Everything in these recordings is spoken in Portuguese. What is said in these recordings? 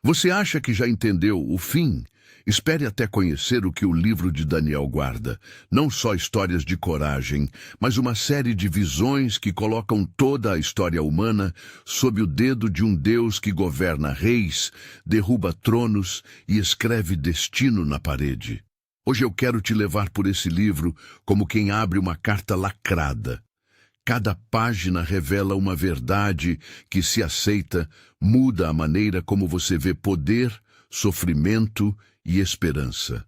Você acha que já entendeu o fim? Espere até conhecer o que o livro de Daniel guarda. Não só histórias de coragem, mas uma série de visões que colocam toda a história humana sob o dedo de um Deus que governa reis, derruba tronos e escreve destino na parede. Hoje eu quero te levar por esse livro como quem abre uma carta lacrada. Cada página revela uma verdade que, se aceita, muda a maneira como você vê poder, sofrimento e esperança.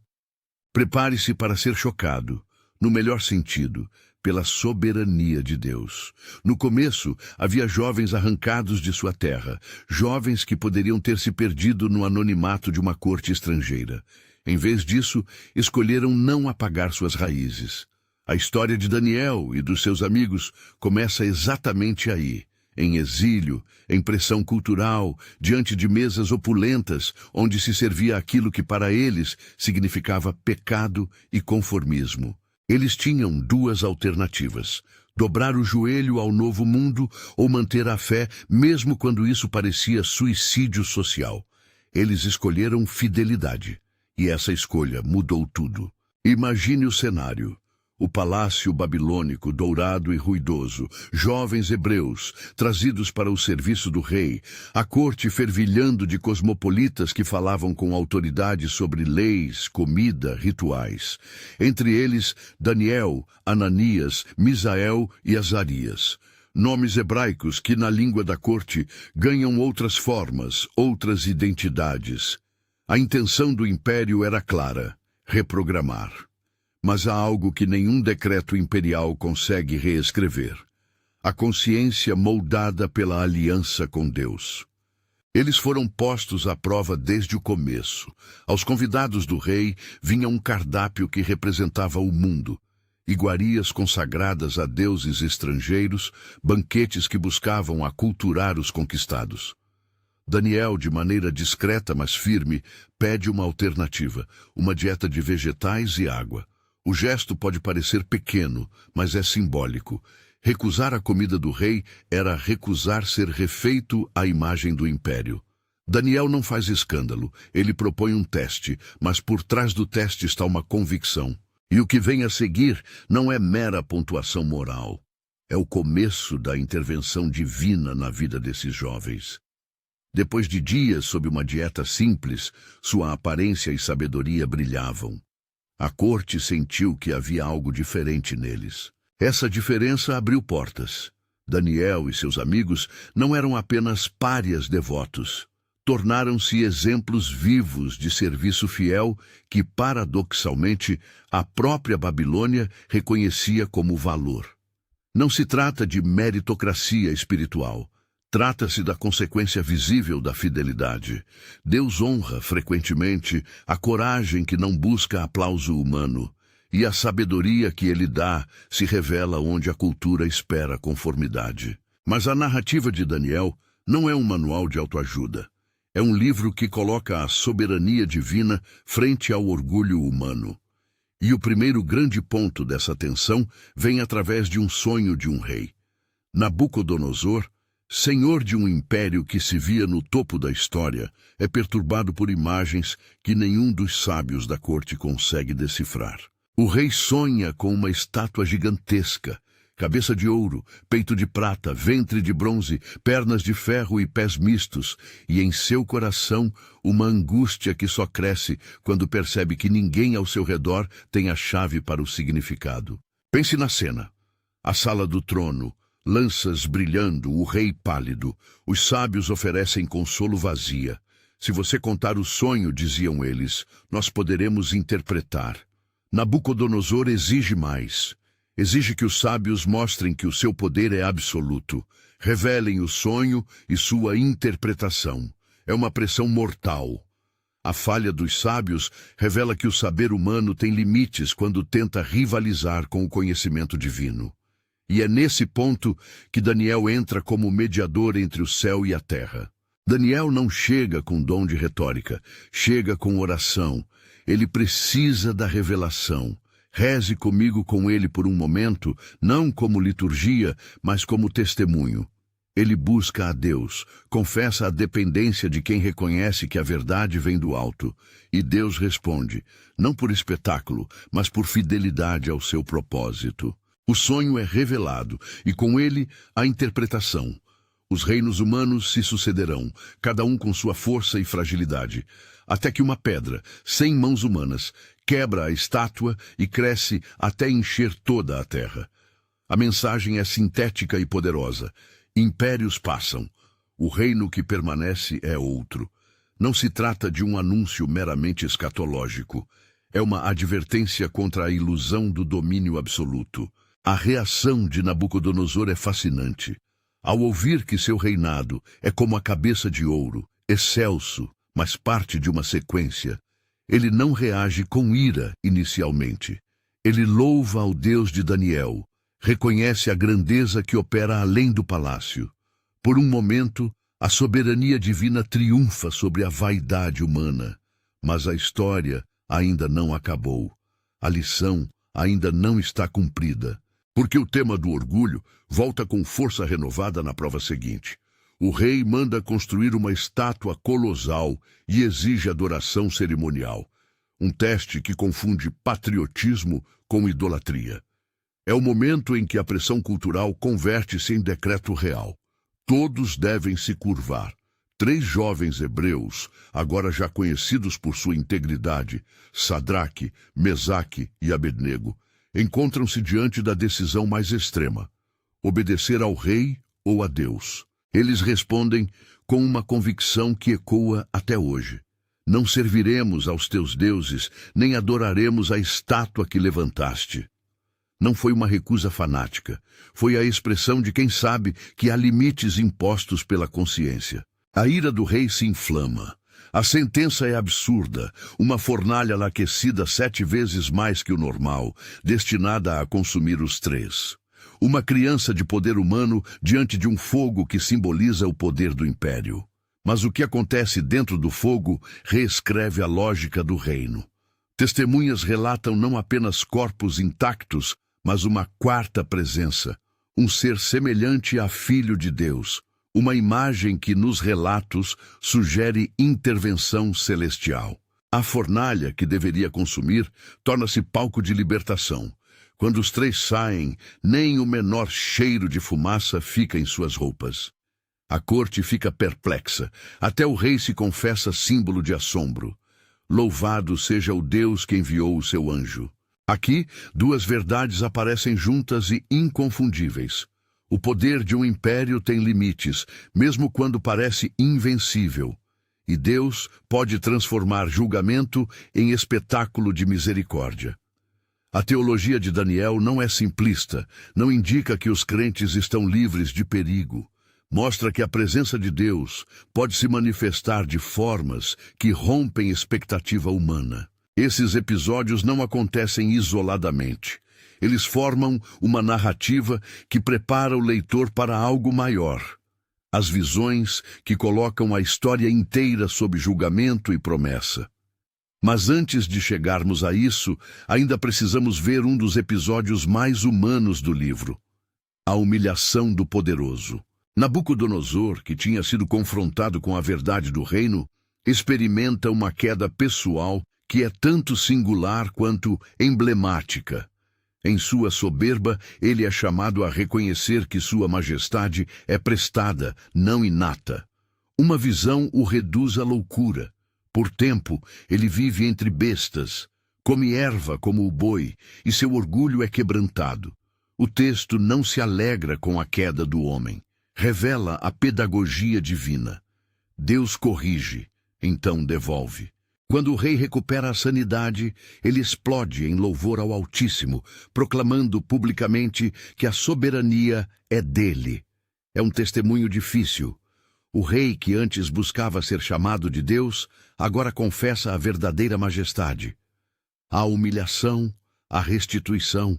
Prepare-se para ser chocado, no melhor sentido, pela soberania de Deus. No começo, havia jovens arrancados de sua terra, jovens que poderiam ter se perdido no anonimato de uma corte estrangeira. Em vez disso, escolheram não apagar suas raízes. A história de Daniel e dos seus amigos começa exatamente aí, em exílio, em pressão cultural, diante de mesas opulentas, onde se servia aquilo que para eles significava pecado e conformismo. Eles tinham duas alternativas: dobrar o joelho ao novo mundo ou manter a fé, mesmo quando isso parecia suicídio social. Eles escolheram fidelidade, e essa escolha mudou tudo. Imagine o cenário. O palácio babilônico, dourado e ruidoso, jovens hebreus, trazidos para o serviço do rei, a corte fervilhando de cosmopolitas que falavam com autoridade sobre leis, comida, rituais. Entre eles, Daniel, Ananias, Misael e Azarias. Nomes hebraicos que, na língua da corte, ganham outras formas, outras identidades. A intenção do império era clara: reprogramar. Mas há algo que nenhum decreto imperial consegue reescrever: a consciência moldada pela aliança com Deus. Eles foram postos à prova desde o começo. Aos convidados do rei vinha um cardápio que representava o mundo: iguarias consagradas a deuses estrangeiros, banquetes que buscavam aculturar os conquistados. Daniel, de maneira discreta mas firme, pede uma alternativa: uma dieta de vegetais e água. O gesto pode parecer pequeno, mas é simbólico. Recusar a comida do rei era recusar ser refeito à imagem do império. Daniel não faz escândalo, ele propõe um teste, mas por trás do teste está uma convicção. E o que vem a seguir não é mera pontuação moral. É o começo da intervenção divina na vida desses jovens. Depois de dias sob uma dieta simples, sua aparência e sabedoria brilhavam. A corte sentiu que havia algo diferente neles. Essa diferença abriu portas. Daniel e seus amigos não eram apenas párias devotos. Tornaram-se exemplos vivos de serviço fiel que, paradoxalmente, a própria Babilônia reconhecia como valor. Não se trata de meritocracia espiritual. Trata-se da consequência visível da fidelidade. Deus honra, frequentemente, a coragem que não busca aplauso humano, e a sabedoria que ele dá se revela onde a cultura espera conformidade. Mas a narrativa de Daniel não é um manual de autoajuda. É um livro que coloca a soberania divina frente ao orgulho humano. E o primeiro grande ponto dessa tensão vem através de um sonho de um rei. Nabucodonosor, senhor de um império que se via no topo da história, é perturbado por imagens que nenhum dos sábios da corte consegue decifrar. O rei sonha com uma estátua gigantesca, cabeça de ouro, peito de prata, ventre de bronze, pernas de ferro e pés mistos, e em seu coração uma angústia que só cresce quando percebe que ninguém ao seu redor tem a chave para o significado. Pense na cena: a sala do trono, lanças brilhando, o rei pálido. Os sábios oferecem consolo vazia. Se você contar o sonho, diziam eles, nós poderemos interpretar. Nabucodonosor exige mais. Exige que os sábios mostrem que o seu poder é absoluto. Revelem o sonho e sua interpretação. É uma pressão mortal. A falha dos sábios revela que o saber humano tem limites quando tenta rivalizar com o conhecimento divino. E é nesse ponto que Daniel entra como mediador entre o céu e a terra. Daniel não chega com dom de retórica, chega com oração. Ele precisa da revelação. Reze comigo com ele por um momento, não como liturgia, mas como testemunho. Ele busca a Deus, confessa a dependência de quem reconhece que a verdade vem do alto. E Deus responde, não por espetáculo, mas por fidelidade ao seu propósito. O sonho é revelado, e com ele a interpretação. Os reinos humanos se sucederão, cada um com sua força e fragilidade, até que uma pedra, sem mãos humanas, quebra a estátua e cresce até encher toda a terra. A mensagem é sintética e poderosa. Impérios passam. O reino que permanece é outro. Não se trata de um anúncio meramente escatológico. É uma advertência contra a ilusão do domínio absoluto. A reação de Nabucodonosor é fascinante. Ao ouvir que seu reinado é como a cabeça de ouro, excelso, mas parte de uma sequência, ele não reage com ira inicialmente. Ele louva ao Deus de Daniel, reconhece a grandeza que opera além do palácio. Por um momento, a soberania divina triunfa sobre a vaidade humana. Mas a história ainda não acabou. A lição ainda não está cumprida. Porque o tema do orgulho volta com força renovada na prova seguinte. O rei manda construir uma estátua colossal e exige adoração cerimonial. Um teste que confunde patriotismo com idolatria. É o momento em que a pressão cultural converte-se em decreto real. Todos devem se curvar. 3 jovens hebreus, agora já conhecidos por sua integridade, Sadraque, Mesaque e Abednego, encontram-se diante da decisão mais extrema: obedecer ao rei ou a Deus. Eles respondem com uma convicção que ecoa até hoje. Não serviremos aos teus deuses, nem adoraremos a estátua que levantaste. Não foi uma recusa fanática. Foi a expressão de quem sabe que há limites impostos pela consciência. A ira do rei se inflama. A sentença é absurda, uma fornalha aquecida 7 vezes mais que o normal, destinada a consumir os 3. Uma criança de poder humano diante de um fogo que simboliza o poder do império. Mas o que acontece dentro do fogo reescreve a lógica do reino. Testemunhas relatam não apenas corpos intactos, mas uma quarta presença, um ser semelhante a Filho de Deus. Uma imagem que nos relatos sugere intervenção celestial. A fornalha que deveria consumir torna-se palco de libertação. Quando os 3 saem, nem o menor cheiro de fumaça fica em suas roupas. A corte fica perplexa, até o rei se confessa símbolo de assombro. Louvado seja o Deus que enviou o seu anjo. Aqui, 2 verdades aparecem juntas e inconfundíveis. O poder de um império tem limites, mesmo quando parece invencível. E Deus pode transformar julgamento em espetáculo de misericórdia. A teologia de Daniel não é simplista, não indica que os crentes estão livres de perigo. Mostra que a presença de Deus pode se manifestar de formas que rompem expectativa humana. Esses episódios não acontecem isoladamente. Eles formam uma narrativa que prepara o leitor para algo maior. As visões que colocam a história inteira sob julgamento e promessa. Mas antes de chegarmos a isso, ainda precisamos ver um dos episódios mais humanos do livro: a humilhação do poderoso. Nabucodonosor, que tinha sido confrontado com a verdade do reino, experimenta uma queda pessoal que é tanto singular quanto emblemática. Em sua soberba, ele é chamado a reconhecer que sua majestade é prestada, não inata. Uma visão o reduz à loucura. Por tempo, ele vive entre bestas, come erva como o boi, e seu orgulho é quebrantado. O texto não se alegra com a queda do homem. Revela a pedagogia divina. Deus corrige, então devolve. Quando o rei recupera a sanidade, ele explode em louvor ao Altíssimo, proclamando publicamente que a soberania é dele. É um testemunho difícil. O rei que antes buscava ser chamado de Deus, agora confessa a verdadeira majestade. A humilhação, a restituição,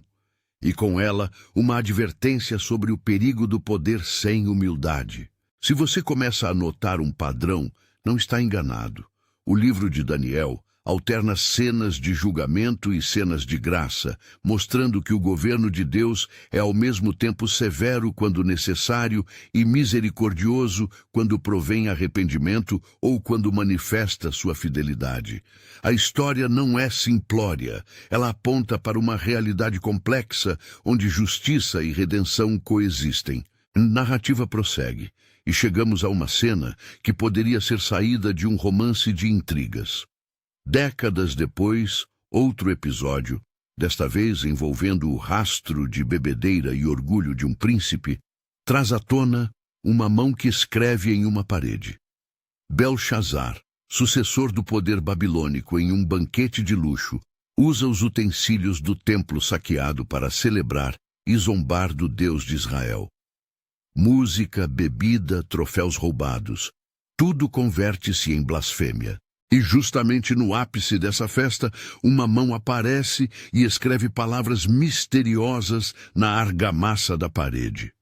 e com ela uma advertência sobre o perigo do poder sem humildade. Se você começa a notar um padrão, não está enganado. O livro de Daniel alterna cenas de julgamento e cenas de graça, mostrando que o governo de Deus é ao mesmo tempo severo quando necessário e misericordioso quando provém arrependimento ou quando manifesta sua fidelidade. A história não é simplória, ela aponta para uma realidade complexa onde justiça e redenção coexistem. A narrativa prossegue, e chegamos a uma cena que poderia ser saída de um romance de intrigas. Décadas depois, outro episódio, desta vez envolvendo o rastro de bebedeira e orgulho de um príncipe, traz à tona uma mão que escreve em uma parede. Belshazzar, sucessor do poder babilônico em um banquete de luxo, usa os utensílios do templo saqueado para celebrar e zombar do Deus de Israel. Música, bebida, troféus roubados, tudo converte-se em blasfêmia. E justamente no ápice dessa festa, uma mão aparece e escreve palavras misteriosas na argamassa da parede.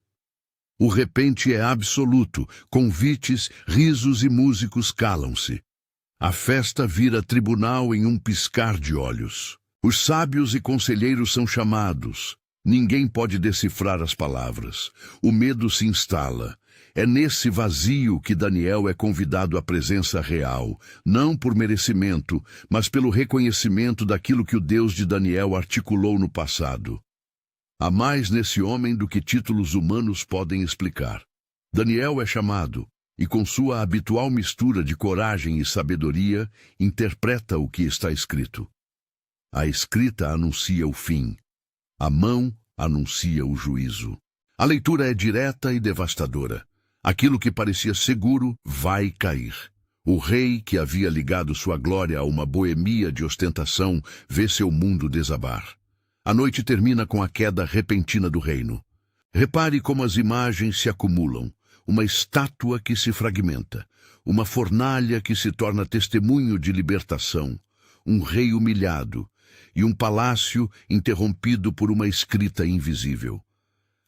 O repente é absoluto, convites, risos e músicos calam-se. A festa vira tribunal em um piscar de olhos. Os sábios e conselheiros são chamados. Ninguém pode decifrar as palavras. O medo se instala. É nesse vazio que Daniel é convidado à presença real, não por merecimento, mas pelo reconhecimento daquilo que o Deus de Daniel articulou no passado. Há mais nesse homem do que títulos humanos podem explicar. Daniel é chamado, e com sua habitual mistura de coragem e sabedoria, interpreta o que está escrito. A escrita anuncia o fim. A mão anuncia o juízo. A leitura é direta e devastadora. Aquilo que parecia seguro vai cair. O rei, que havia ligado sua glória a uma boemia de ostentação, vê seu mundo desabar. A noite termina com a queda repentina do reino. Repare como as imagens se acumulam. Uma estátua que se fragmenta. Uma fornalha que se torna testemunho de libertação. Um rei humilhado. E um palácio interrompido por uma escrita invisível.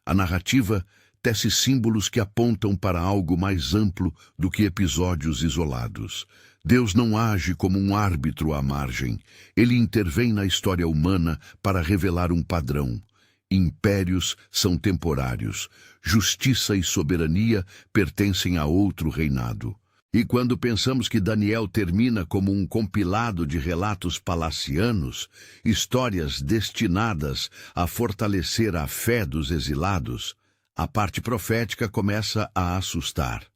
A narrativa tece símbolos que apontam para algo mais amplo do que episódios isolados. Deus não age como um árbitro à margem. Ele intervém na história humana para revelar um padrão. Impérios são temporários. Justiça e soberania pertencem a outro reinado. E quando pensamos que Daniel termina como um compilado de relatos palacianos, histórias destinadas a fortalecer a fé dos exilados, a parte profética começa a assustar.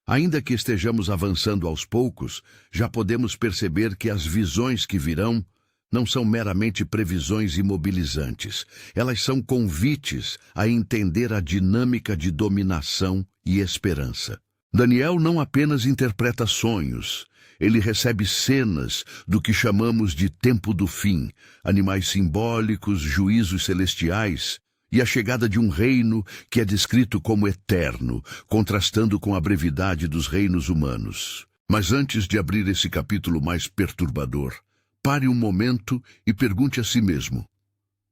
Ainda que estejamos avançando aos poucos, já podemos perceber que as visões que virão não são meramente previsões imobilizantes. Elas são convites a entender a dinâmica de dominação e esperança. Daniel não apenas interpreta sonhos, ele recebe cenas do que chamamos de tempo do fim, animais simbólicos, juízos celestiais, e a chegada de um reino que é descrito como eterno, contrastando com a brevidade dos reinos humanos. Mas antes de abrir esse capítulo mais perturbador, pare um momento e pergunte a si mesmo: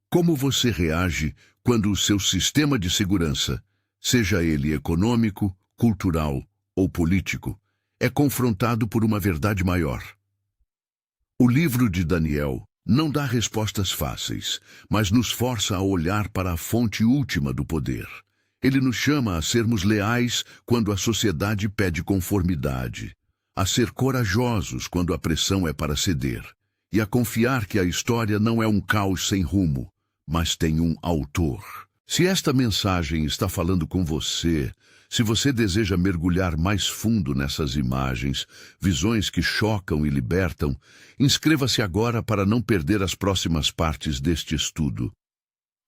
como você reage quando o seu sistema de segurança, seja ele econômico, cultural ou político, é confrontado por uma verdade maior? O livro de Daniel não dá respostas fáceis, mas nos força a olhar para a fonte última do poder. Ele nos chama a sermos leais quando a sociedade pede conformidade, a ser corajosos quando a pressão é para ceder, e a confiar que a história não é um caos sem rumo, mas tem um autor. Se esta mensagem está falando com você, se você deseja mergulhar mais fundo nessas imagens, visões que chocam e libertam, inscreva-se agora para não perder as próximas partes deste estudo.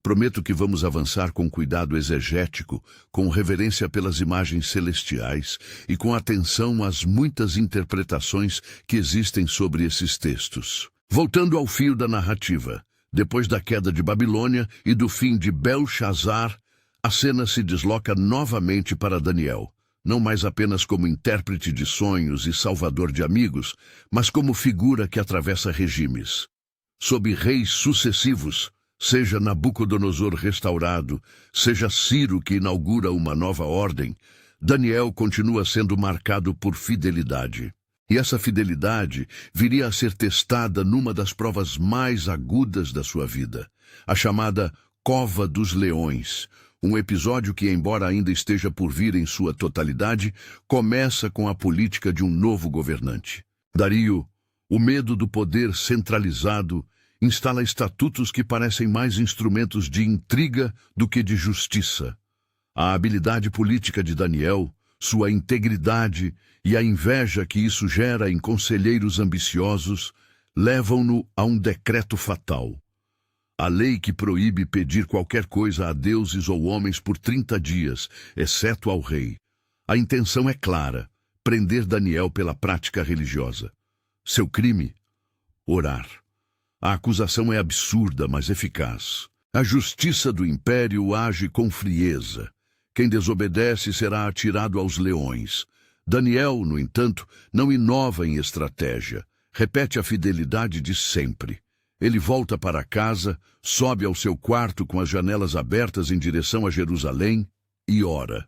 Prometo que vamos avançar com cuidado exegético, com reverência pelas imagens celestiais e com atenção às muitas interpretações que existem sobre esses textos. Voltando ao fio da narrativa, depois da queda de Babilônia e do fim de Belshazzar, a cena se desloca novamente para Daniel, não mais apenas como intérprete de sonhos e salvador de amigos, mas como figura que atravessa regimes. Sob reis sucessivos, seja Nabucodonosor restaurado, seja Ciro que inaugura uma nova ordem, Daniel continua sendo marcado por fidelidade. E essa fidelidade viria a ser testada numa das provas mais agudas da sua vida, a chamada Cova dos Leões, um episódio que, embora ainda esteja por vir em sua totalidade, começa com a política de um novo governante. Dario, o medo do poder centralizado, instala estatutos que parecem mais instrumentos de intriga do que de justiça. A habilidade política de Daniel, sua integridade e a inveja que isso gera em conselheiros ambiciosos levam-no a um decreto fatal. A lei que proíbe pedir qualquer coisa a deuses ou homens por 30 dias, exceto ao rei. A intenção é clara: prender Daniel pela prática religiosa. Seu crime? Orar. A acusação é absurda, mas eficaz. A justiça do império age com frieza. Quem desobedece será atirado aos leões. Daniel, no entanto, não inova em estratégia. Repete a fidelidade de sempre. Ele volta para casa, sobe ao seu quarto com as janelas abertas em direção a Jerusalém e ora.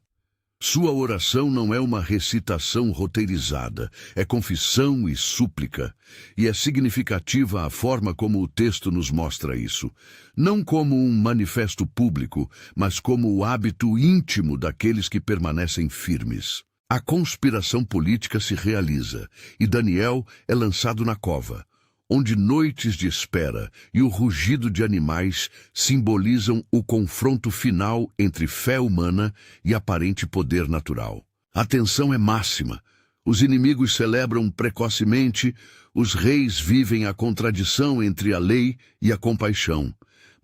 Sua oração não é uma recitação roteirizada, é confissão e súplica, e é significativa a forma como o texto nos mostra isso, não como um manifesto público, mas como o hábito íntimo daqueles que permanecem firmes. A conspiração política se realiza, e Daniel é lançado na cova, onde noites de espera e o rugido de animais simbolizam o confronto final entre fé humana e aparente poder natural. A tensão é máxima. Os inimigos celebram precocemente, os reis vivem a contradição entre a lei e a compaixão.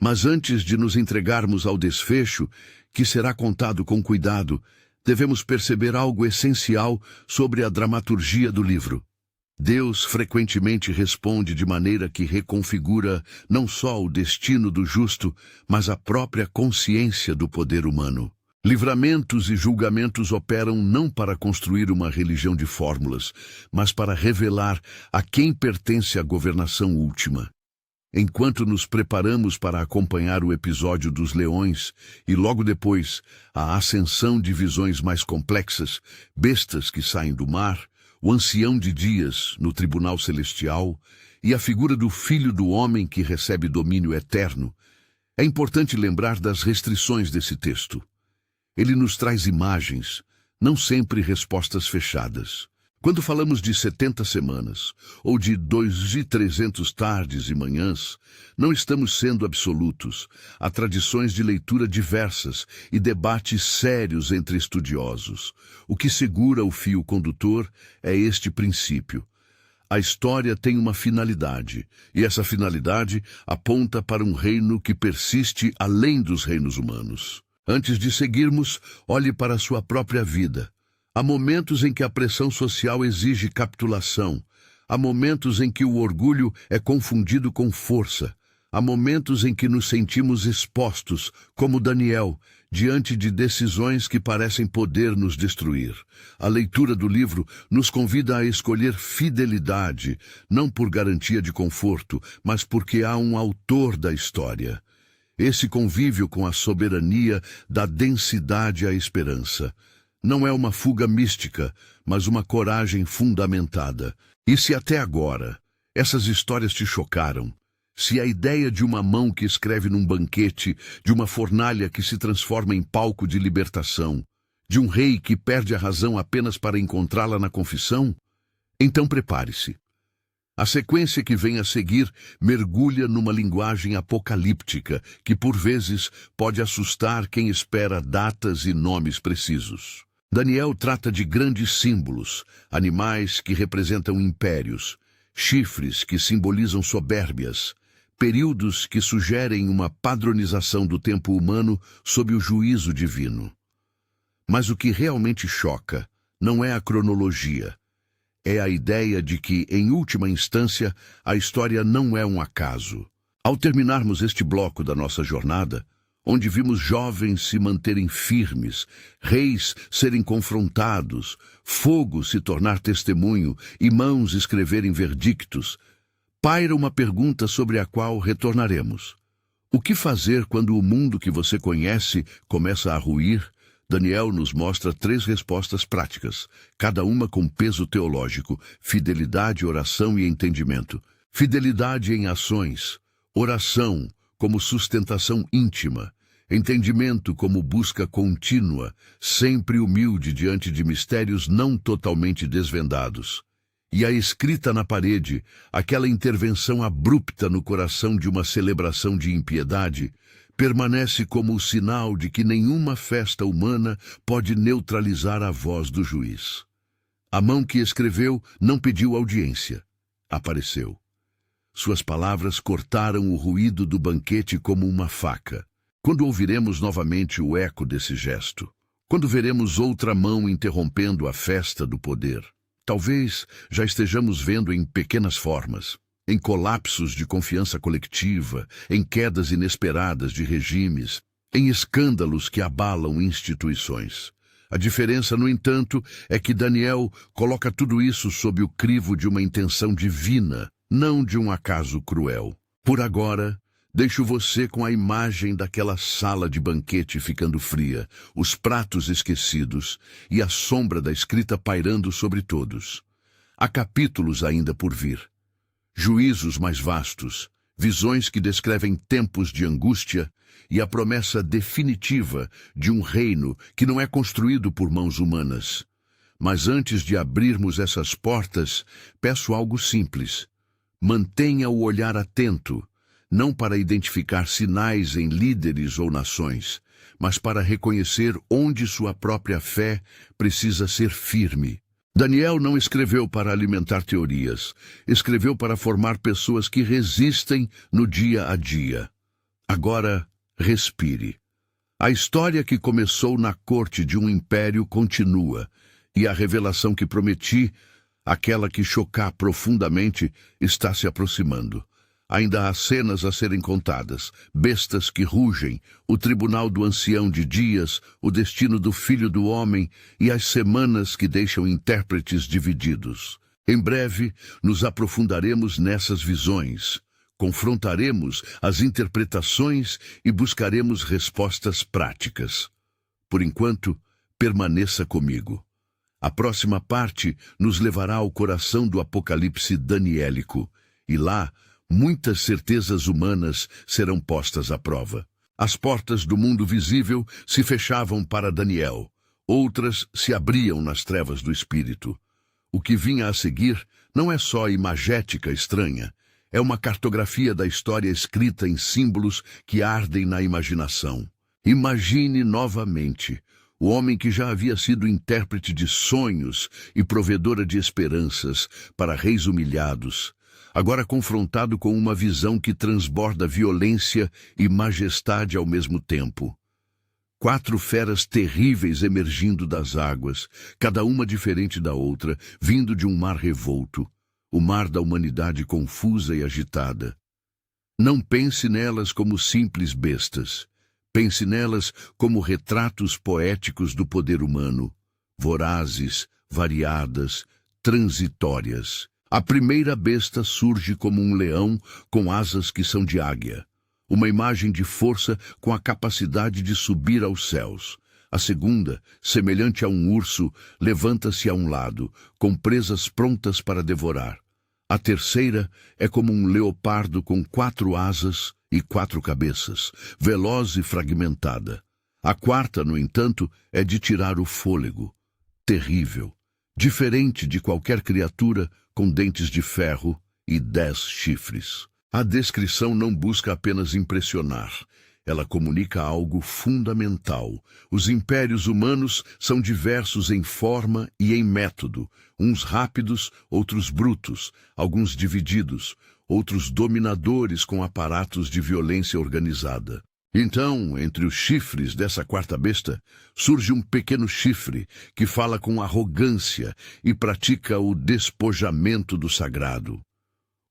Mas antes de nos entregarmos ao desfecho, que será contado com cuidado, devemos perceber algo essencial sobre a dramaturgia do livro. Deus frequentemente responde de maneira que reconfigura não só o destino do justo, mas a própria consciência do poder humano. Livramentos e julgamentos operam não para construir uma religião de fórmulas, mas para revelar a quem pertence a governação última. Enquanto nos preparamos para acompanhar o episódio dos leões e logo depois a ascensão de visões mais complexas, bestas que saem do mar, o ancião de dias no tribunal celestial e a figura do Filho do Homem que recebe domínio eterno, é importante lembrar das restrições desse texto. Ele nos traz imagens, não sempre respostas fechadas. Quando falamos de 70 semanas, ou de 2.300 tardes e manhãs, não estamos sendo absolutos. Há tradições de leitura diversas e debates sérios entre estudiosos. O que segura o fio condutor é este princípio. A história tem uma finalidade, e essa finalidade aponta para um reino que persiste além dos reinos humanos. Antes de seguirmos, olhe para a sua própria vida. Há momentos em que a pressão social exige capitulação. Há momentos em que o orgulho é confundido com força. Há momentos em que nos sentimos expostos, como Daniel, diante de decisões que parecem poder nos destruir. A leitura do livro nos convida a escolher fidelidade, não por garantia de conforto, mas porque há um autor da história. Esse convívio com a soberania dá densidade à esperança. Não é uma fuga mística, mas uma coragem fundamentada. E se até agora essas histórias te chocaram, se a ideia de uma mão que escreve num banquete, de uma fornalha que se transforma em palco de libertação, de um rei que perde a razão apenas para encontrá-la na confissão, então prepare-se. A sequência que vem a seguir mergulha numa linguagem apocalíptica que, por vezes, pode assustar quem espera datas e nomes precisos. Daniel trata de grandes símbolos, animais que representam impérios, chifres que simbolizam soberbias, períodos que sugerem uma padronização do tempo humano sob o juízo divino. Mas o que realmente choca não é a cronologia, é a ideia de que, em última instância, a história não é um acaso. Ao terminarmos este bloco da nossa jornada, onde vimos jovens se manterem firmes, reis serem confrontados, fogo se tornar testemunho e mãos escreverem verdictos, paira uma pergunta sobre a qual retornaremos. O que fazer quando o mundo que você conhece começa a ruir, Daniel nos mostra 3 respostas práticas, cada uma com peso teológico: fidelidade, oração e entendimento. Fidelidade em ações, oração como sustentação íntima, entendimento como busca contínua, sempre humilde diante de mistérios não totalmente desvendados. E a escrita na parede, aquela intervenção abrupta no coração de uma celebração de impiedade, permanece como o sinal de que nenhuma festa humana pode neutralizar a voz do juiz. A mão que escreveu não pediu audiência. Apareceu. Suas palavras cortaram o ruído do banquete como uma faca. Quando ouviremos novamente o eco desse gesto? Quando veremos outra mão interrompendo a festa do poder? Talvez já estejamos vendo em pequenas formas, em colapsos de confiança coletiva, em quedas inesperadas de regimes, em escândalos que abalam instituições. A diferença, no entanto, é que Daniel coloca tudo isso sob o crivo de uma intenção divina, não de um acaso cruel. Por agora, deixo você com a imagem daquela sala de banquete ficando fria, os pratos esquecidos e a sombra da escrita pairando sobre todos. Há capítulos ainda por vir. Juízos mais vastos, visões que descrevem tempos de angústia e a promessa definitiva de um reino que não é construído por mãos humanas. Mas antes de abrirmos essas portas, peço algo simples. Mantenha o olhar atento, não para identificar sinais em líderes ou nações, mas para reconhecer onde sua própria fé precisa ser firme. Daniel não escreveu para alimentar teorias, escreveu para formar pessoas que resistem no dia a dia. Agora, respire. A história que começou na corte de um império continua, e a revelação que prometi, aquela que chocar profundamente, está se aproximando. Ainda há cenas a serem contadas, bestas que rugem, o tribunal do ancião de dias, o destino do filho do homem e as semanas que deixam intérpretes divididos. Em breve, nos aprofundaremos nessas visões, confrontaremos as interpretações e buscaremos respostas práticas. Por enquanto, permaneça comigo. A próxima parte nos levará ao coração do apocalipse daniélico, e lá, muitas certezas humanas serão postas à prova. As portas do mundo visível se fechavam para Daniel, outras se abriam nas trevas do espírito. O que vinha a seguir não é só imagética estranha, é uma cartografia da história escrita em símbolos que ardem na imaginação. Imagine novamente o homem que já havia sido intérprete de sonhos e provedora de esperanças para reis humilhados, agora confrontado com uma visão que transborda violência e majestade ao mesmo tempo. 4 feras terríveis emergindo das águas, cada uma diferente da outra, vindo de um mar revolto, o mar da humanidade confusa e agitada. Não pense nelas como simples bestas. Pense nelas como retratos poéticos do poder humano, vorazes, variadas, transitórias. A primeira besta surge como um leão com asas que são de águia, uma imagem de força com a capacidade de subir aos céus. A segunda, semelhante a um urso, levanta-se a um lado, com presas prontas para devorar. A terceira é como um leopardo com 4 asas e 4 cabeças, veloz e fragmentada. A quarta, no entanto, é de tirar o fôlego, terrível, diferente de qualquer criatura com dentes de ferro e 10 chifres. A descrição não busca apenas impressionar. Ela comunica algo fundamental. Os impérios humanos são diversos em forma e em método, uns rápidos, outros brutos, alguns divididos, outros dominadores com aparatos de violência organizada. Então, entre os chifres dessa quarta besta, surge um pequeno chifre que fala com arrogância e pratica o despojamento do sagrado.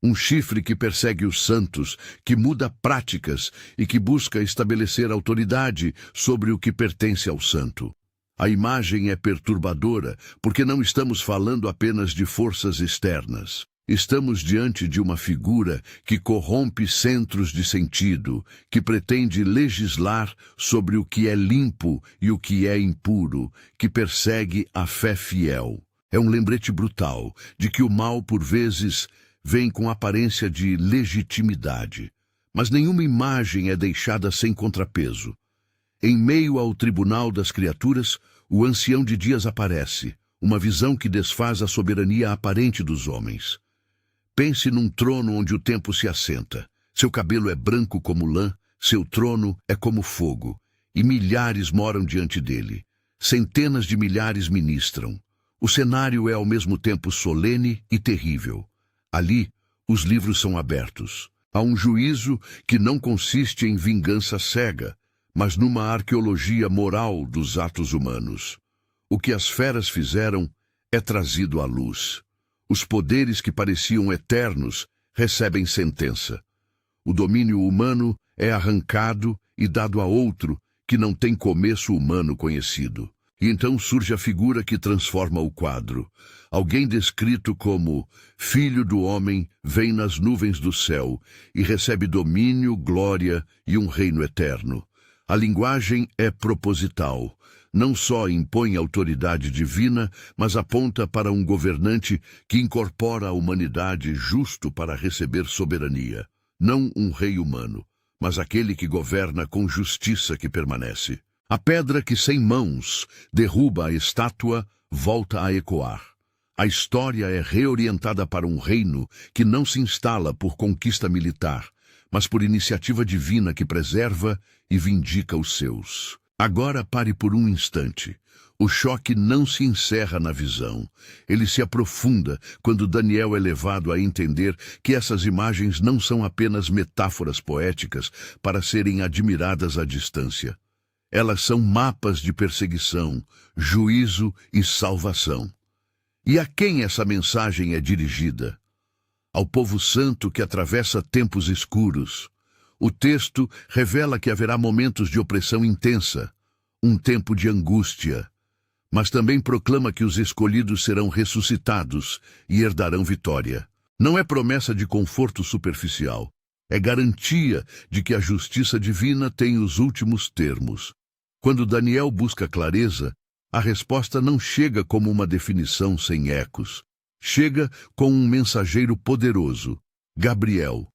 Um chifre que persegue os santos, que muda práticas e que busca estabelecer autoridade sobre o que pertence ao santo. A imagem é perturbadora, porque não estamos falando apenas de forças externas. Estamos diante de uma figura que corrompe centros de sentido, que pretende legislar sobre o que é limpo e o que é impuro, que persegue a fé fiel. É um lembrete brutal de que o mal, por vezes, vem com aparência de legitimidade, mas nenhuma imagem é deixada sem contrapeso. Em meio ao tribunal das criaturas, o ancião de dias aparece, uma visão que desfaz a soberania aparente dos homens. Pense num trono onde o tempo se assenta. Seu cabelo é branco como lã, seu trono é como fogo, e milhares moram diante dele. Centenas de milhares ministram. O cenário é ao mesmo tempo solene e terrível. Ali, os livros são abertos. Há um juízo que não consiste em vingança cega, mas numa arqueologia moral dos atos humanos. O que as feras fizeram é trazido à luz. Os poderes que pareciam eternos recebem sentença. O domínio humano é arrancado e dado a outro que não tem começo humano conhecido. E então surge a figura que transforma o quadro. Alguém descrito como Filho do Homem vem nas nuvens do céu e recebe domínio, glória e um reino eterno. A linguagem é proposital. Não só impõe autoridade divina, mas aponta para um governante que incorpora a humanidade justo para receber soberania. Não um rei humano, mas aquele que governa com justiça que permanece. A pedra que sem mãos derruba a estátua volta a ecoar. A história é reorientada para um reino que não se instala por conquista militar, mas por iniciativa divina que preserva e vindica os seus. Agora pare por um instante. O choque não se encerra na visão. Ele se aprofunda quando Daniel é levado a entender que essas imagens não são apenas metáforas poéticas para serem admiradas à distância. Elas são mapas de perseguição, juízo e salvação. E a quem essa mensagem é dirigida? Ao povo santo que atravessa tempos escuros. O texto revela que haverá momentos de opressão intensa, um tempo de angústia, mas também proclama que os escolhidos serão ressuscitados e herdarão vitória. Não é promessa de conforto superficial, é garantia de que a justiça divina tem os últimos termos. Quando Daniel busca clareza, a resposta não chega como uma definição sem ecos. Chega com um mensageiro poderoso, Gabriel.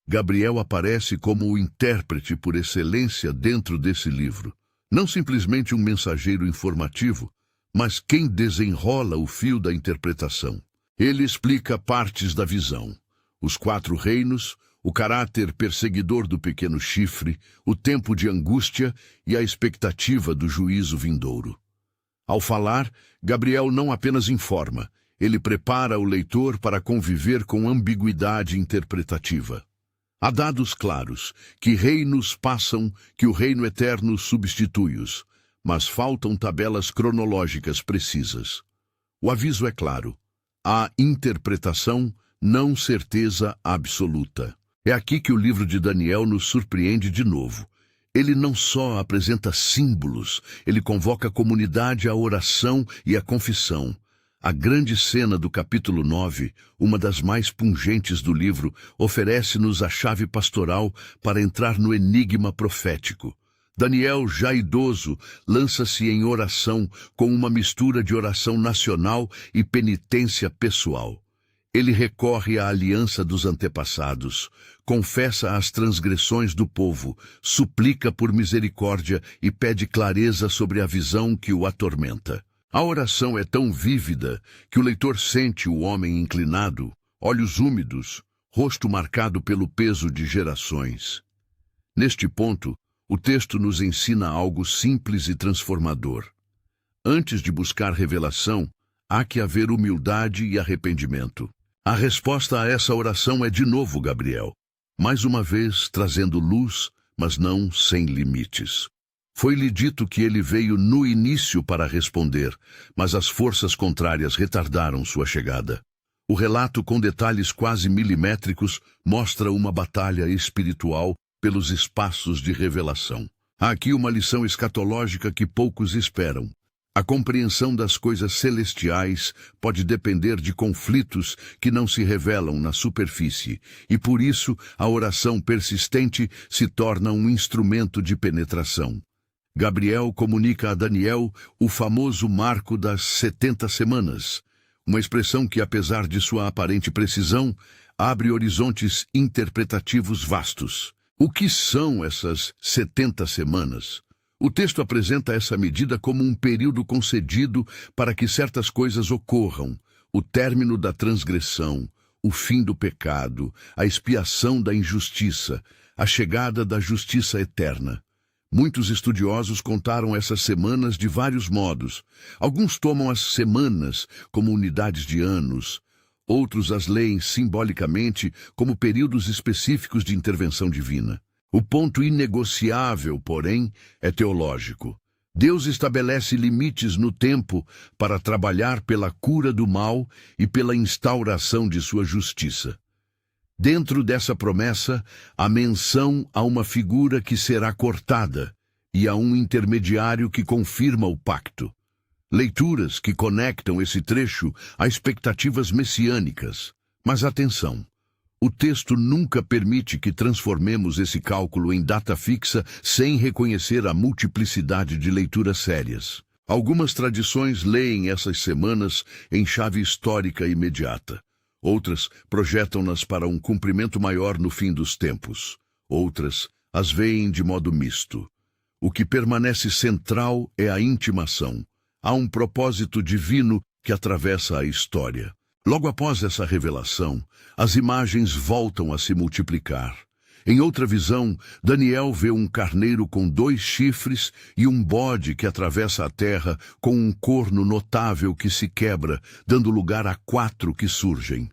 Gabriel aparece como o intérprete por excelência dentro desse livro. Não simplesmente um mensageiro informativo, mas quem desenrola o fio da interpretação. Ele explica partes da visão, os 4 reinos, o caráter perseguidor do pequeno chifre, o tempo de angústia e a expectativa do juízo vindouro. Ao falar, Gabriel não apenas informa, ele prepara o leitor para conviver com ambiguidade interpretativa. Há dados claros, que reinos passam, que o reino eterno substitui-os, mas faltam tabelas cronológicas precisas. O aviso é claro. Há interpretação, não certeza absoluta. É aqui que o livro de Daniel nos surpreende de novo. Ele não só apresenta símbolos, ele convoca a comunidade à oração e à confissão. A grande cena do capítulo 9, uma das mais pungentes do livro, oferece-nos a chave pastoral para entrar no enigma profético. Daniel, já idoso, lança-se em oração com uma mistura de oração nacional e penitência pessoal. Ele recorre à aliança dos antepassados, confessa as transgressões do povo, suplica por misericórdia e pede clareza sobre a visão que o atormenta. A oração é tão vívida que o leitor sente o homem inclinado, olhos úmidos, rosto marcado pelo peso de gerações. Neste ponto, o texto nos ensina algo simples e transformador. Antes de buscar revelação, há que haver humildade e arrependimento. A resposta a essa oração é de novo Gabriel, mais uma vez trazendo luz, mas não sem limites. Foi-lhe dito que ele veio no início para responder, mas as forças contrárias retardaram sua chegada. O relato, com detalhes quase milimétricos, mostra uma batalha espiritual pelos espaços de revelação. Há aqui uma lição escatológica que poucos esperam. A compreensão das coisas celestiais pode depender de conflitos que não se revelam na superfície, e por isso a oração persistente se torna um instrumento de penetração. Gabriel comunica a Daniel o famoso marco das 70 semanas, uma expressão que, apesar de sua aparente precisão, abre horizontes interpretativos vastos. O que são essas 70 semanas? O texto apresenta essa medida como um período concedido para que certas coisas ocorram: o término da transgressão, o fim do pecado, a expiação da injustiça, a chegada da justiça eterna. Muitos estudiosos contaram essas semanas de vários modos. Alguns tomam as semanas como unidades de anos, outros as leem simbolicamente como períodos específicos de intervenção divina. O ponto inegociável, porém, é teológico. Deus estabelece limites no tempo para trabalhar pela cura do mal e pela instauração de sua justiça. Dentro dessa promessa, há menção a uma figura que será cortada e a um intermediário que confirma o pacto. Leituras que conectam esse trecho a expectativas messiânicas. Mas atenção! O texto nunca permite que transformemos esse cálculo em data fixa sem reconhecer a multiplicidade de leituras sérias. Algumas tradições leem essas semanas em chave histórica imediata. Outras projetam-nas para um cumprimento maior no fim dos tempos. Outras as veem de modo misto. O que permanece central é a intimação. Há um propósito divino que atravessa a história. Logo após essa revelação, as imagens voltam a se multiplicar. Em outra visão, Daniel vê um carneiro com 2 chifres e um bode que atravessa a terra com um corno notável que se quebra, dando lugar a 4 que surgem.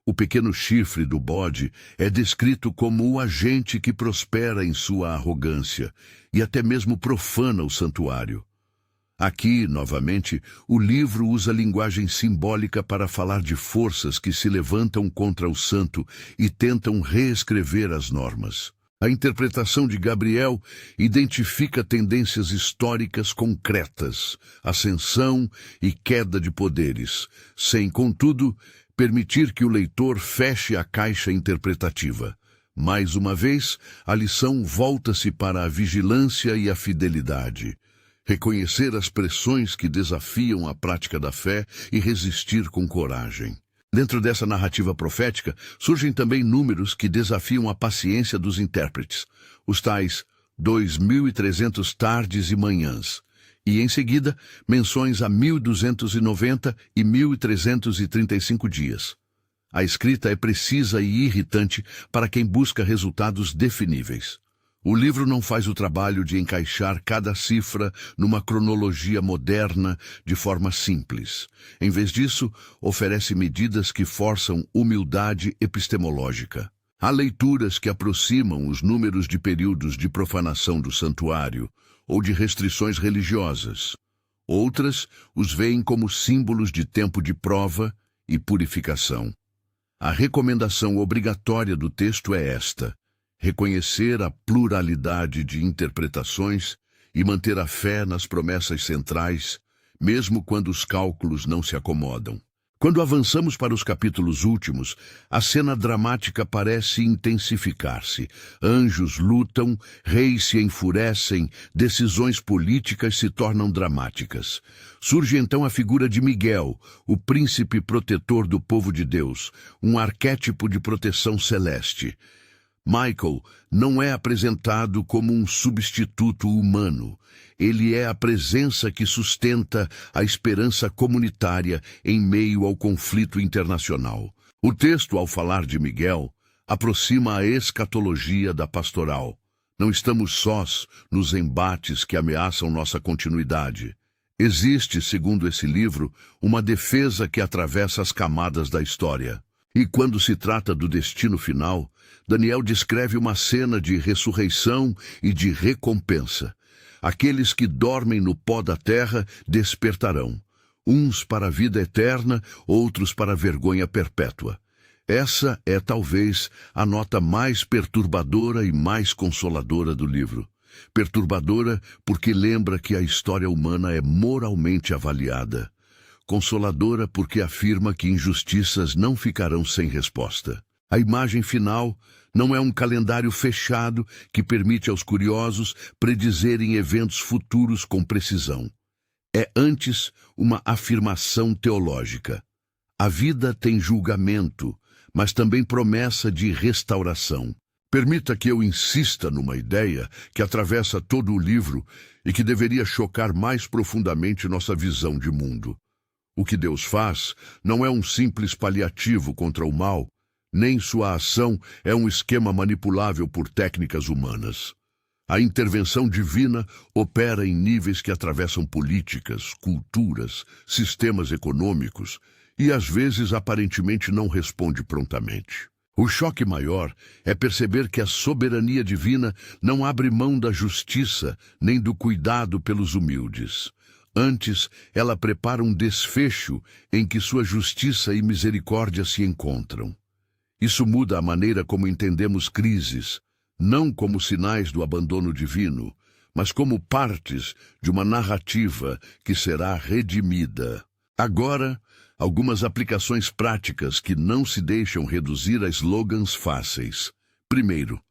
O pequeno chifre do bode é descrito como o agente que prospera em sua arrogância e até mesmo profana o santuário. Aqui, novamente, o livro usa linguagem simbólica para falar de forças que se levantam contra o santo e tentam reescrever as normas. A interpretação de Gabriel identifica tendências históricas concretas, ascensão e queda de poderes, sem, contudo, permitir que o leitor feche a caixa interpretativa. Mais uma vez, a lição volta-se para a vigilância e a fidelidade. Reconhecer as pressões que desafiam a prática da fé e resistir com coragem. Dentro dessa narrativa profética, surgem também números que desafiam a paciência dos intérpretes, os tais 2.300 tardes e manhãs, e em seguida, menções a 1.290 e 1.335 dias. A escrita é precisa e irritante para quem busca resultados definíveis. O livro não faz o trabalho de encaixar cada cifra numa cronologia moderna de forma simples. Em vez disso, oferece medidas que forçam humildade epistemológica. Há leituras que aproximam os números de períodos de profanação do santuário ou de restrições religiosas. Outras os veem como símbolos de tempo de prova e purificação. A recomendação obrigatória do texto é esta: reconhecer a pluralidade de interpretações e manter a fé nas promessas centrais, mesmo quando os cálculos não se acomodam. Quando avançamos para os capítulos últimos, a cena dramática parece intensificar-se. Anjos lutam, reis se enfurecem, decisões políticas se tornam dramáticas. Surge então a figura de Miguel, o príncipe protetor do povo de Deus, um arquétipo de proteção celeste. Michael não é apresentado como um substituto humano. Ele é a presença que sustenta a esperança comunitária em meio ao conflito internacional. O texto, ao falar de Miguel, aproxima a escatologia da pastoral. Não estamos sós nos embates que ameaçam nossa continuidade. Existe, segundo esse livro, uma defesa que atravessa as camadas da história. E quando se trata do destino final, Daniel descreve uma cena de ressurreição e de recompensa. Aqueles que dormem no pó da terra despertarão, uns para a vida eterna, outros para a vergonha perpétua. Essa é talvez a nota mais perturbadora e mais consoladora do livro. perturbadora porque lembra que a história humana é moralmente avaliada, consoladora porque afirma que injustiças não ficarão sem resposta. A imagem final não é um calendário fechado que permite aos curiosos predizerem eventos futuros com precisão. É antes uma afirmação teológica. A vida tem julgamento, mas também promessa de restauração. Permita que eu insista numa ideia que atravessa todo o livro e que deveria chocar mais profundamente nossa visão de mundo. O que Deus faz não é um simples paliativo contra o mal, nem sua ação é um esquema manipulável por técnicas humanas. A intervenção divina opera em níveis que atravessam políticas, culturas, sistemas econômicos e às vezes aparentemente não responde prontamente. O choque maior é perceber que a soberania divina não abre mão da justiça nem do cuidado pelos humildes. Antes, ela prepara um desfecho em que sua justiça e misericórdia se encontram. Isso muda a maneira como entendemos crises, não como sinais do abandono divino, mas como partes de uma narrativa que será redimida. Agora, algumas aplicações práticas que não se deixam reduzir a slogans fáceis. Primeiro,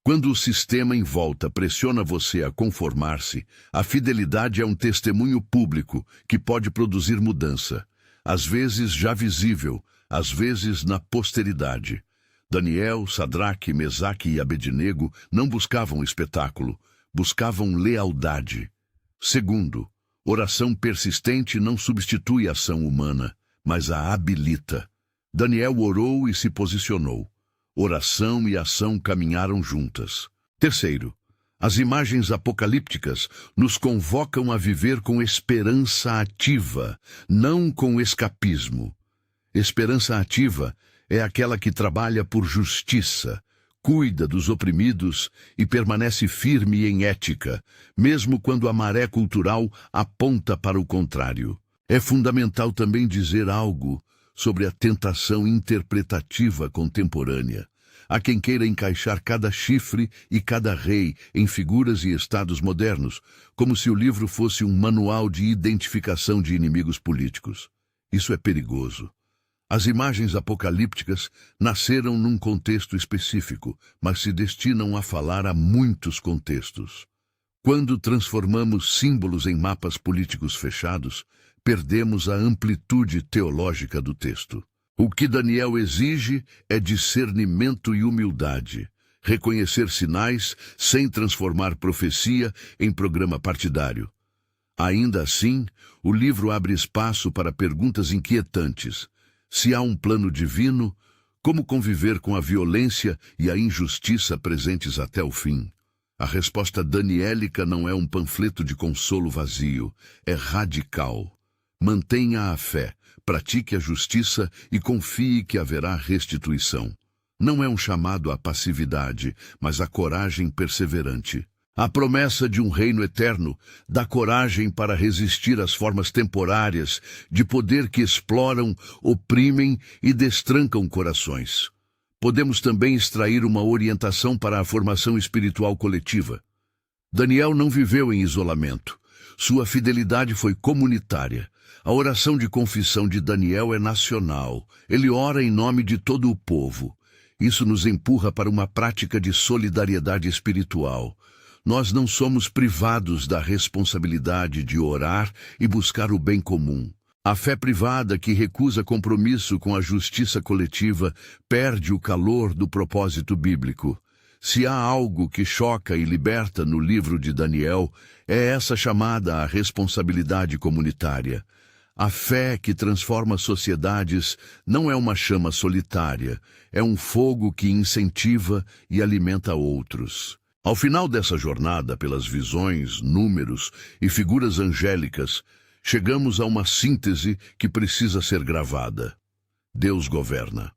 quando o sistema em volta pressiona você a conformar-se, a fidelidade é um testemunho público que pode produzir mudança, às vezes já visível, às vezes na posteridade. Daniel, Sadraque, Mesaque e Abednego não buscavam espetáculo, buscavam lealdade. Segundo, oração persistente não substitui a ação humana, mas a habilita. Daniel orou e se posicionou. Oração e ação caminharam juntas. Terceiro, as imagens apocalípticas nos convocam a viver com esperança ativa, não com escapismo. Esperança ativa é aquela que trabalha por justiça, cuida dos oprimidos e permanece firme em ética, mesmo quando a maré cultural aponta para o contrário. É fundamental também dizer algo sobre a tentação interpretativa contemporânea. Há quem queira encaixar cada chifre e cada rei em figuras e estados modernos, como se o livro fosse um manual de identificação de inimigos políticos. Isso é perigoso. As imagens apocalípticas nasceram num contexto específico, mas se destinam a falar a muitos contextos. Quando transformamos símbolos em mapas políticos fechados, perdemos a amplitude teológica do texto. O que Daniel exige é discernimento e humildade, reconhecer sinais sem transformar profecia em programa partidário. Ainda assim, o livro abre espaço para perguntas inquietantes. Se há um plano divino, como conviver com a violência e a injustiça presentes até o fim? A resposta daniélica não é um panfleto de consolo vazio, é radical. Mantenha a fé, pratique a justiça e confie que haverá restituição. Não é um chamado à passividade, mas à coragem perseverante. A promessa de um reino eterno dá coragem para resistir às formas temporárias de poder que exploram, oprimem e destrancam corações. Podemos também extrair uma orientação para a formação espiritual coletiva. Daniel não viveu em isolamento. Sua fidelidade foi comunitária. A oração de confissão de Daniel é nacional. Ele ora em nome de todo o povo. Isso nos empurra para uma prática de solidariedade espiritual. Nós não somos privados da responsabilidade de orar e buscar o bem comum. A fé privada que recusa compromisso com a justiça coletiva perde o calor do propósito bíblico. Se há algo que choca e liberta no livro de Daniel, é essa chamada à responsabilidade comunitária. A fé que transforma sociedades não é uma chama solitária, é um fogo que incentiva e alimenta outros. Ao final dessa jornada pelas visões, números e figuras angélicas, chegamos a uma síntese que precisa ser gravada. Deus governa.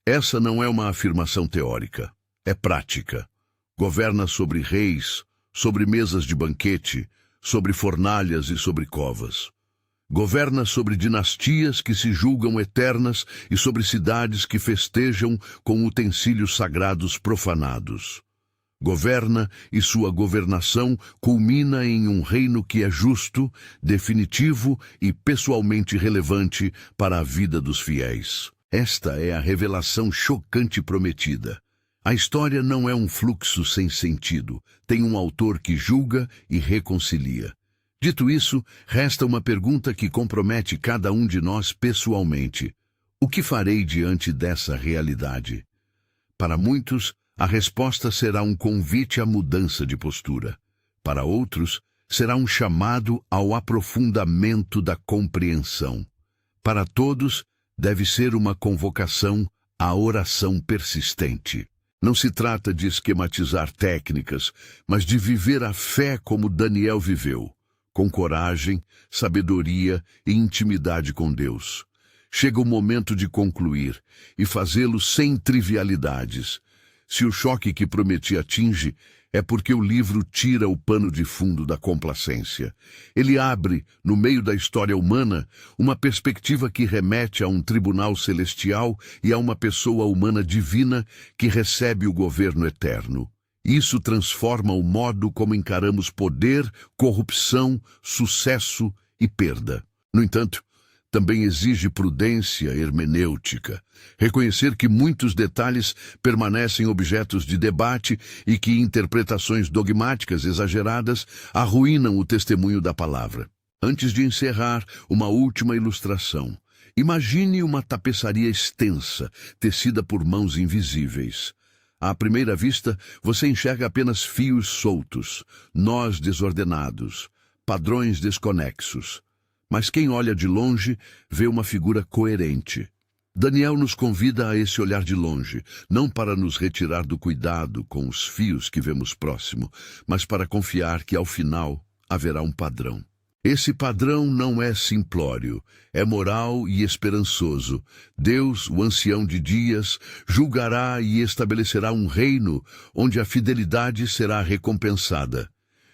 Essa não é uma afirmação teórica, é prática. Governa sobre reis, sobre mesas de banquete, sobre fornalhas e sobre covas. Governa sobre dinastias que se julgam eternas e sobre cidades que festejam com utensílios sagrados profanados. governa e sua governação culmina em um reino que é justo, definitivo e pessoalmente relevante para a vida dos fiéis. Esta é a revelação chocante prometida. A história não é um fluxo sem sentido, tem um autor que julga e reconcilia. Dito isso, resta uma pergunta que compromete cada um de nós pessoalmente. O que farei diante dessa realidade? Para muitos, a resposta será um convite à mudança de postura. Para outros, será um chamado ao aprofundamento da compreensão. Para todos, deve ser uma convocação à oração persistente. Não se trata de esquematizar técnicas, mas de viver a fé como Daniel viveu, com coragem, sabedoria e intimidade com Deus. Chega o momento de concluir e fazê-lo sem trivialidades. Se o choque que prometi atinge, é porque o livro tira o pano de fundo da complacência. Ele abre, no meio da história humana, uma perspectiva que remete a um tribunal celestial e a uma pessoa humana divina que recebe o governo eterno. Isso transforma o modo como encaramos poder, corrupção, sucesso e perda. No entanto, também exige prudência hermenêutica. Reconhecer que muitos detalhes permanecem objetos de debate e que interpretações dogmáticas exageradas arruinam o testemunho da palavra. Antes de encerrar, uma última ilustração. Imagine uma tapeçaria extensa, tecida por mãos invisíveis. À primeira vista, você enxerga apenas fios soltos, nós desordenados, padrões desconexos. Mas quem olha de longe vê uma figura coerente. Daniel nos convida a esse olhar de longe, não para nos retirar do cuidado com os fios que vemos próximo, mas para confiar que, ao final, haverá um padrão. Esse padrão não é simplório, é moral e esperançoso. Deus, o ancião de dias, julgará e estabelecerá um reino onde a fidelidade será recompensada.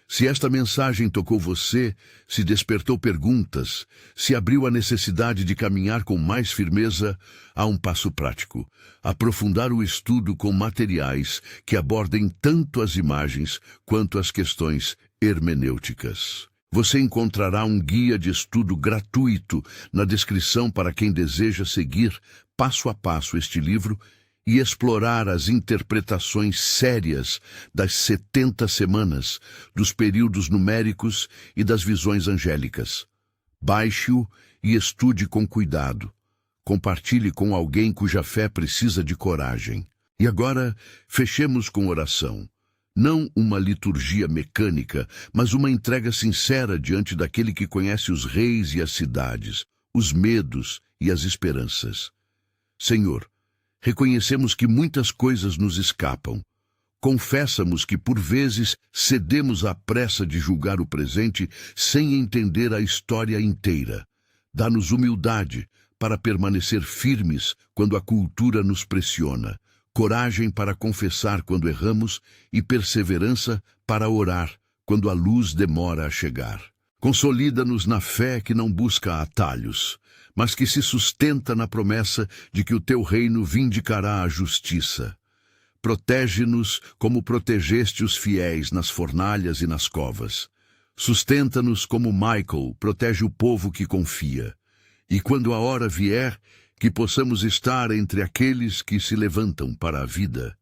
Se esta mensagem tocou você, se despertou perguntas, se abriu a necessidade de caminhar com mais firmeza, há um passo prático: aprofundar o estudo com materiais que abordem tanto as imagens quanto as questões hermenêuticas. Você encontrará um guia de estudo gratuito na descrição para quem deseja seguir passo a passo este livro e explorar as interpretações sérias das 70 semanas, dos períodos numéricos e das visões angélicas. Baixe-o e estude com cuidado. Compartilhe com alguém cuja fé precisa de coragem. E agora, fechemos com oração. Não uma liturgia mecânica, mas uma entrega sincera diante daquele que conhece os reis e as cidades, os medos e as esperanças. Senhor, reconhecemos que muitas coisas nos escapam. Confessamos que, por vezes, cedemos à pressa de julgar o presente sem entender a história inteira. Dá-nos humildade para permanecer firmes quando a cultura nos pressiona, coragem para confessar quando erramos e perseverança para orar quando a luz demora a chegar. Consolida-nos na fé que não busca atalhos, mas que se sustenta na promessa de que o teu reino vindicará a justiça. Protege-nos como protegeste os fiéis nas fornalhas e nas covas. Sustenta-nos como Michael protege o povo que confia. E quando a hora vier, que possamos estar entre aqueles que se levantam para a vida.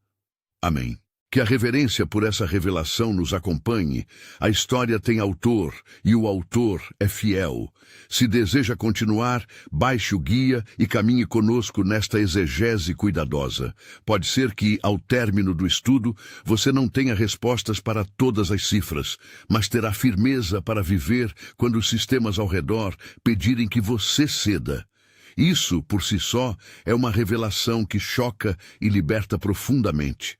Amém. Que a reverência por essa revelação nos acompanhe. A história tem autor e o autor é fiel. Se deseja continuar, baixe o guia e caminhe conosco nesta exegese cuidadosa. Pode ser que, ao término do estudo, você não tenha respostas para todas as cifras, mas terá firmeza para viver quando os sistemas ao redor pedirem que você ceda. Isso, por si só, é uma revelação que choca e liberta profundamente.